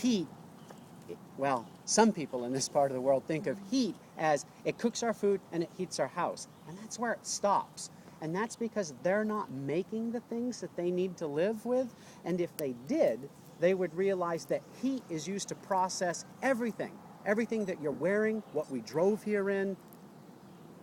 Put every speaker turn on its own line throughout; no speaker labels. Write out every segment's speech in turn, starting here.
heat, well, some people in this part of the world think of heat as it cooks our food and it heats our house. And that's where it stops. And that's because they're not making the things that they need to live with. And if they did, they would realize that heat is used to process everything. Everything that you're wearing, what we drove here in,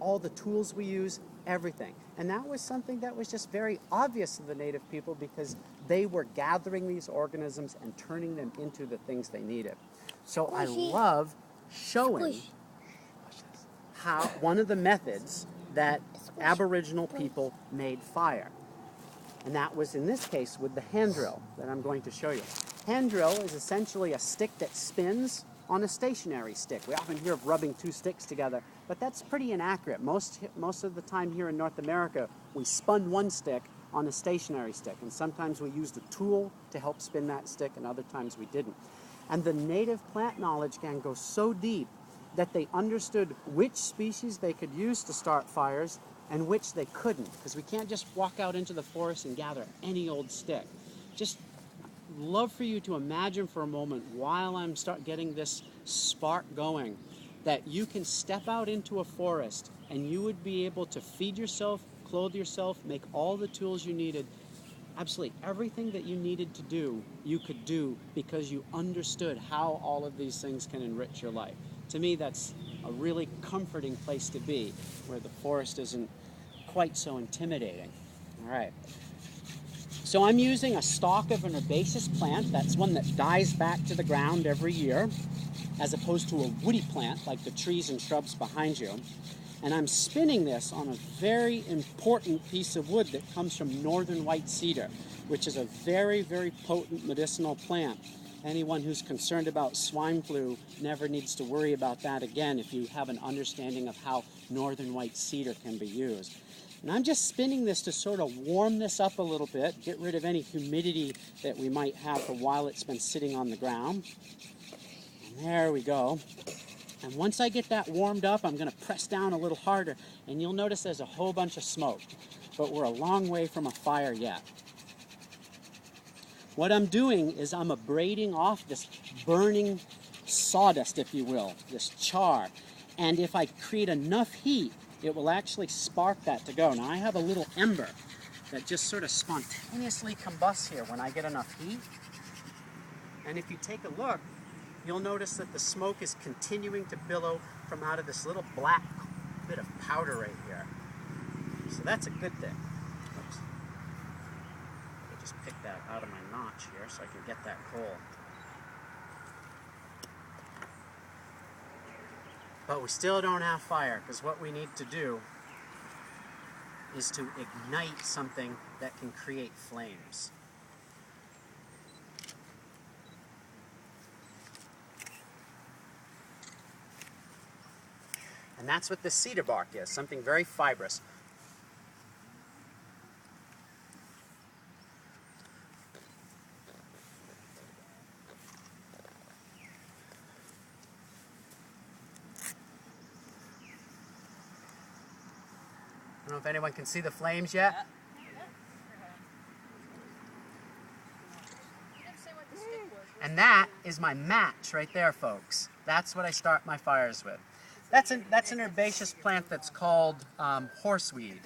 all the tools we use, everything. And that was something that was just very obvious to the native people because they were gathering these organisms and turning them into the things they needed. So I love showing how one of the methods that Aboriginal people made fire. And that was, in this case, with the handdrill that I'm going to show you. Handdrill is essentially a stick that spins on a stationary stick. We often hear of rubbing two sticks together, but that's pretty inaccurate. Most of the time here in North America, we spun one stick on a stationary stick, and sometimes we used a tool to help spin that stick, and other times we didn't. And the native plant knowledge can go so deep that they understood which species they could use to start fires and which they couldn't, because we can't just walk out into the forest and gather any old stick. Just love for you to imagine for a moment while I'm getting this spark going that you can step out into a forest and you would be able to feed yourself, clothe yourself, make all the tools you needed. Absolutely everything that you needed to do, you could do because you understood how all of these things can enrich your life. To me, that's a really comforting place to be, where the forest isn't quite so intimidating. All right. So I'm using a stalk of an herbaceous plant. That's one that dies back to the ground every year, as opposed to a woody plant like the trees and shrubs behind you. And I'm spinning this on a very important piece of wood that comes from northern white cedar, which is a very, very potent medicinal plant. Anyone who's concerned about swine flu never needs to worry about that again if you have an understanding of how northern white cedar can be used. And I'm just spinning this to sort of warm this up a little bit, get rid of any humidity that we might have for while it's been sitting on the ground. And there we go. And once I get that warmed up, I'm going to press down a little harder, and you'll notice there's a whole bunch of smoke. But we're a long way from a fire yet. What I'm doing is I'm abrading off this burning sawdust, if you will, this char. And if I create enough heat, it will actually spark that to go. Now I have a little ember that just sort of spontaneously combusts here when I get enough heat. And if you take a look, you'll notice that the smoke is continuing to billow from out of this little black bit of powder right here. So that's a good thing. Oops. I'll just pick that out of my notch here so I can get that coal. But we still don't have fire, because what we need to do is to ignite something that can create flames. And that's what the cedar bark is, something very fibrous. I don't know if anyone can see the flames yet. And that is my match right there, folks. That's what I start my fires with. That's an herbaceous plant that's called horseweed.